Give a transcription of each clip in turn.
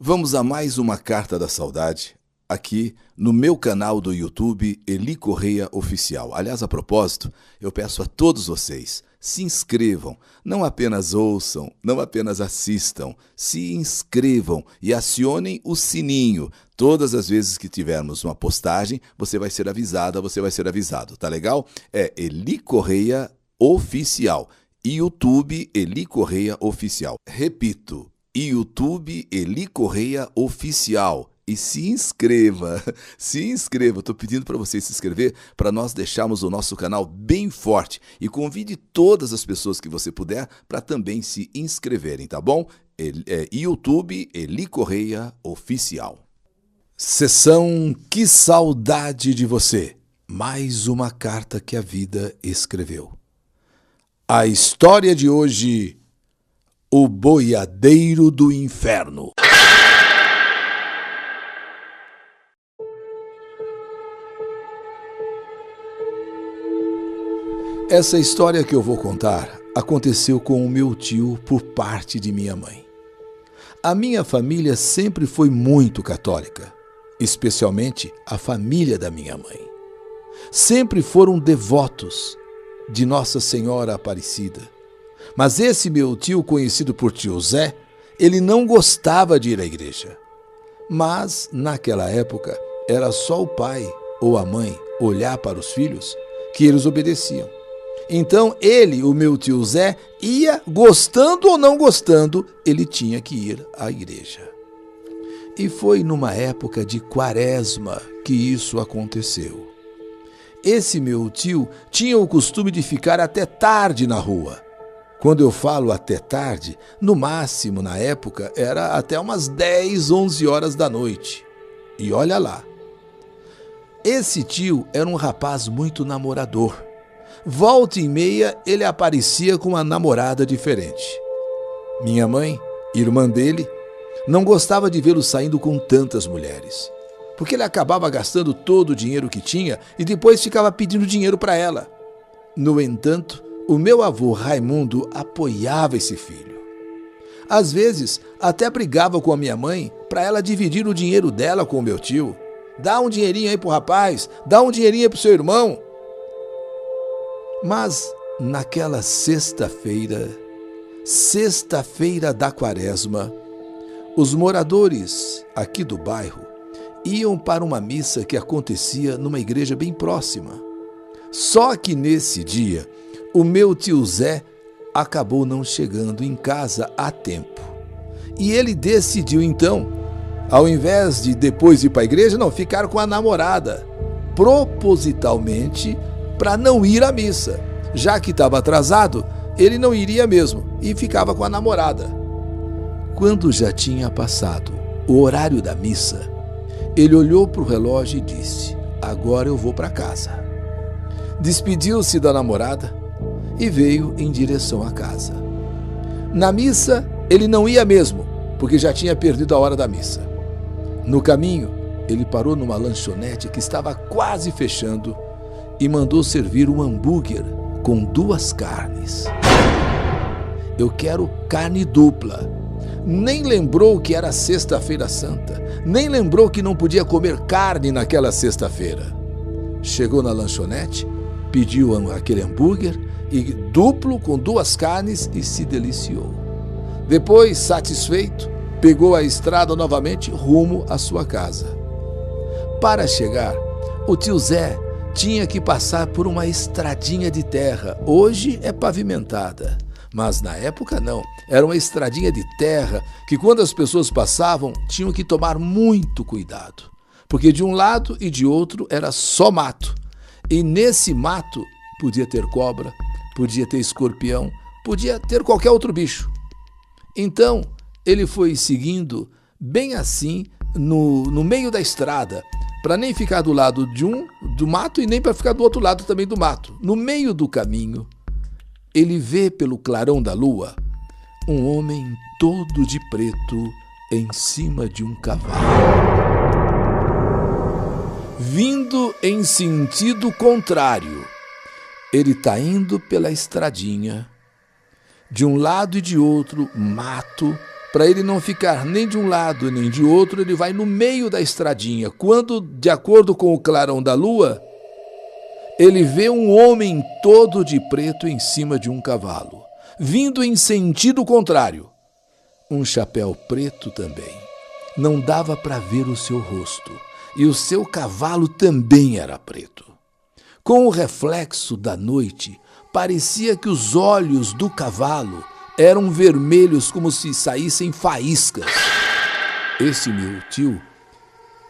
Vamos a mais uma Carta da Saudade, aqui no meu canal do YouTube, Eli Correia Oficial. Aliás, a propósito, eu peço a todos vocês, se inscrevam, não apenas ouçam, não apenas assistam, se inscrevam e acionem o sininho. Todas as vezes que tivermos uma postagem, você vai ser avisada, você vai ser avisado, tá legal? É Eli Correia Oficial, YouTube Eli Correia Oficial. Repito, YouTube Eli Correia Oficial. E se inscreva, estou pedindo para você se inscrever para nós deixarmos o nosso canal bem forte e convide todas as pessoas que você puder para também se inscreverem, tá bom? YouTube Eli Correia Oficial. Sessão Que Saudade de Você, mais uma carta que a vida escreveu. A história de hoje, o boiadeiro do inferno. Essa história que eu vou contar aconteceu com o meu tio por parte de minha mãe. A minha família sempre foi muito católica, especialmente a família da minha mãe. Sempre foram devotos de Nossa Senhora Aparecida. Mas esse meu tio, conhecido por tio Zé, ele não gostava de ir à igreja. Mas, naquela época, era só o pai ou a mãe olhar para os filhos que eles obedeciam. Então ele, o meu tio Zé, ia, gostando ou não gostando, ele tinha que ir à igreja. E foi numa época de quaresma que isso aconteceu. Esse meu tio tinha o costume de ficar até tarde na rua. Quando eu falo até tarde, no máximo na época era até umas 10, 11 horas da noite. E olha lá. Esse tio era um rapaz muito namorador. Volta e meia ele aparecia com uma namorada diferente. Minha mãe, irmã dele, não gostava de vê-lo saindo com tantas mulheres, porque ele acabava gastando todo o dinheiro que tinha e depois ficava pedindo dinheiro para ela. No entanto, o meu avô Raimundo apoiava esse filho. Às vezes, até brigava com a minha mãe para ela dividir o dinheiro dela com o meu tio. Dá um dinheirinho aí pro rapaz, dá um dinheirinho aí pro seu irmão. Mas naquela sexta-feira da quaresma, os moradores aqui do bairro iam para uma missa que acontecia numa igreja bem próxima. Só que nesse dia, o meu tio Zé acabou não chegando em casa a tempo. E ele decidiu então, ao invés de depois ir para a igreja, não, ficar com a namorada, propositalmente para não ir à missa. Já que estava atrasado, ele não iria mesmo e ficava com a namorada. Quando já tinha passado o horário da missa, ele olhou para o relógio e disse: agora eu vou para casa. Despediu-se da namorada e veio em direção à casa. Na missa, ele não ia mesmo, porque já tinha perdido a hora da missa. No caminho, ele parou numa lanchonete que estava quase fechando e mandou servir um hambúrguer com 2 carnes. Eu quero carne dupla. Nem lembrou que era sexta-feira santa, nem lembrou que não podia comer carne naquela sexta-feira. Chegou na lanchonete, pediu aquele hambúrguer e duplo com 2 carnes e se deliciou. Depois, satisfeito, pegou a estrada novamente rumo à sua casa. Para chegar, o tio Zé tinha que passar por uma estradinha de terra. Hoje é pavimentada, mas na época não. Era uma estradinha de terra que, quando as pessoas passavam, tinham que tomar muito cuidado, porque de um lado e de outro era só mato. E nesse mato podia ter cobra, podia ter escorpião, podia ter qualquer outro bicho. Então, ele foi seguindo bem assim no meio da estrada, para nem ficar do lado do mato e nem para ficar do outro lado também do mato. No meio do caminho, ele vê pelo clarão da lua um homem todo de preto em cima de um cavalo, vindo em sentido contrário. Ele está indo pela estradinha, de um lado e de outro, mato, Para ele não ficar nem de um lado nem de outro, ele vai no meio da estradinha. Quando, de acordo com o clarão da lua, ele vê um homem todo de preto em cima de um cavalo, vindo em sentido contrário. Um chapéu preto também. Não dava para ver o seu rosto, e o seu cavalo também era preto. Com o reflexo da noite, parecia que os olhos do cavalo eram vermelhos como se saíssem faíscas. Esse meu tio,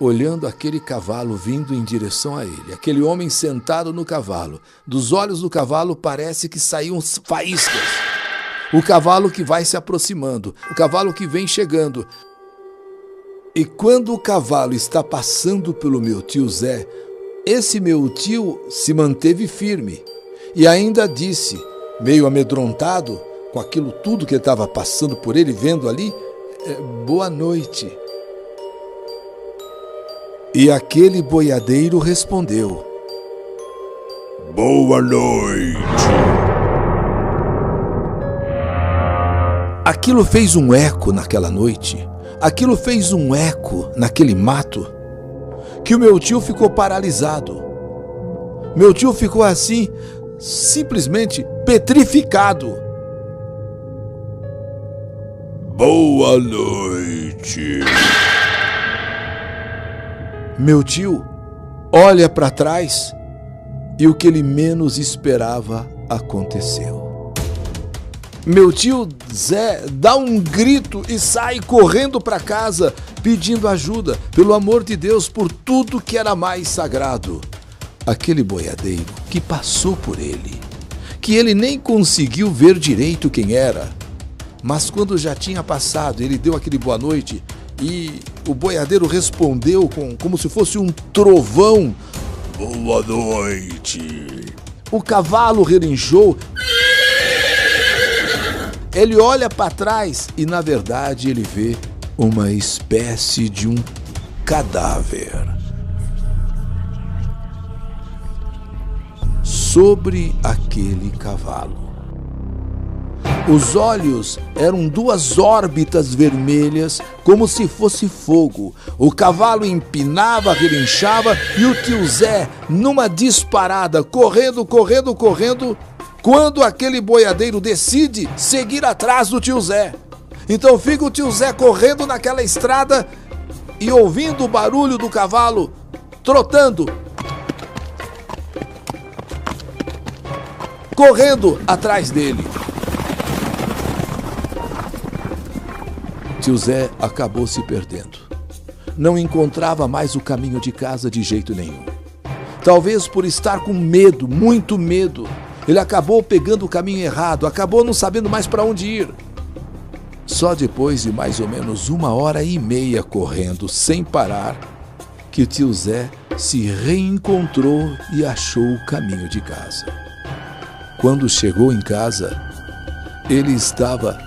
olhando aquele cavalo vindo em direção a ele, aquele homem sentado no cavalo, dos olhos do cavalo parece que saíam faíscas. O cavalo que vai se aproximando, o cavalo que vem chegando. E quando o cavalo está passando pelo meu tio Zé, esse meu tio se manteve firme e ainda disse, meio amedrontado, com aquilo tudo que estava passando por ele, vendo ali, boa noite. E aquele boiadeiro respondeu, boa noite. Aquilo fez um eco naquela noite, aquilo fez um eco naquele mato, que o meu tio ficou paralisado. Meu tio ficou assim, simplesmente petrificado. Boa noite. Meu tio olha para trás e o que ele menos esperava aconteceu. Meu tio Zé dá um grito e sai correndo para casa pedindo ajuda, pelo amor de Deus, por tudo que era mais sagrado. Aquele boiadeiro que passou por ele, que ele nem conseguiu ver direito quem era, mas quando já tinha passado, ele deu aquele boa noite e o boiadeiro respondeu como se fosse um trovão. Boa noite. O cavalo relinchou. Ele olha para trás e, na verdade, ele vê uma espécie de um cadáver sobre aquele cavalo. Os olhos eram duas órbitas vermelhas, como se fosse fogo. O cavalo empinava, relinchava e o tio Zé, numa disparada, correndo, quando aquele boiadeiro decide seguir atrás do tio Zé. Então fica o tio Zé correndo naquela estrada e ouvindo o barulho do cavalo trotando, correndo atrás dele. Tio Zé acabou se perdendo. Não encontrava mais o caminho de casa de jeito nenhum. Talvez por estar com medo, muito medo, ele acabou pegando o caminho errado, acabou não sabendo mais para onde ir. Só depois de mais ou menos 1h30 correndo sem parar, que o tio Zé se reencontrou e achou o caminho de casa. Quando chegou em casa, ele estava,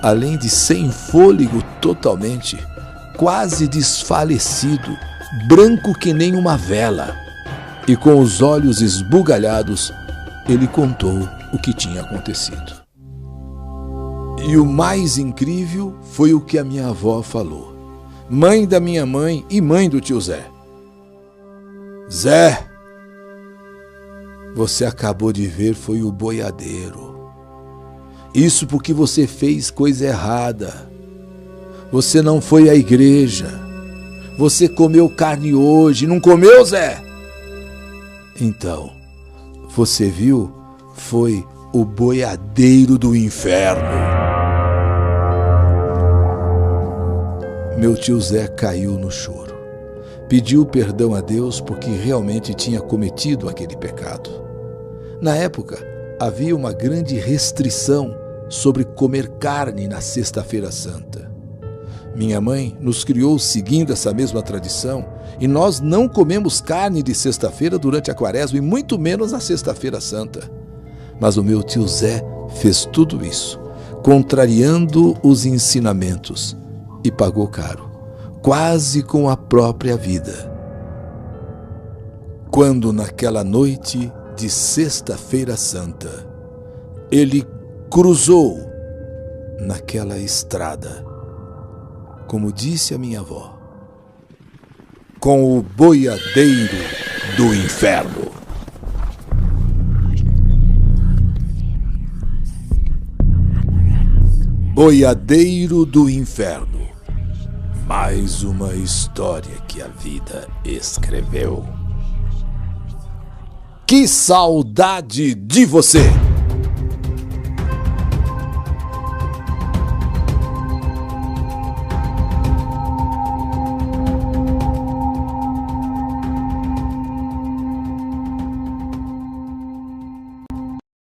além de sem fôlego totalmente, quase desfalecido, branco que nem uma vela. E com os olhos esbugalhados, ele contou o que tinha acontecido. E o mais incrível foi o que a minha avó falou, mãe da minha mãe e mãe do tio Zé. Zé, você acabou de ver foi o boiadeiro. Isso porque você fez coisa errada. Você não foi à igreja. Você comeu carne hoje, não comeu, Zé? Então, você viu? Foi o boiadeiro do inferno. Meu tio Zé caiu no choro. Pediu perdão a Deus porque realmente tinha cometido aquele pecado. Na época, havia uma grande restrição sobre comer carne na Sexta-feira Santa. Minha mãe nos criou seguindo essa mesma tradição e nós não comemos carne de sexta-feira durante a Quaresma e muito menos na Sexta-feira Santa. Mas o meu tio Zé fez tudo isso, contrariando os ensinamentos, e pagou caro, quase com a própria vida. Quando naquela noite de Sexta-feira Santa, ele cruzou naquela estrada como disse a minha avó, com o boiadeiro do inferno. Boiadeiro do Inferno. Mais uma história que a vida escreveu. Que saudade de você!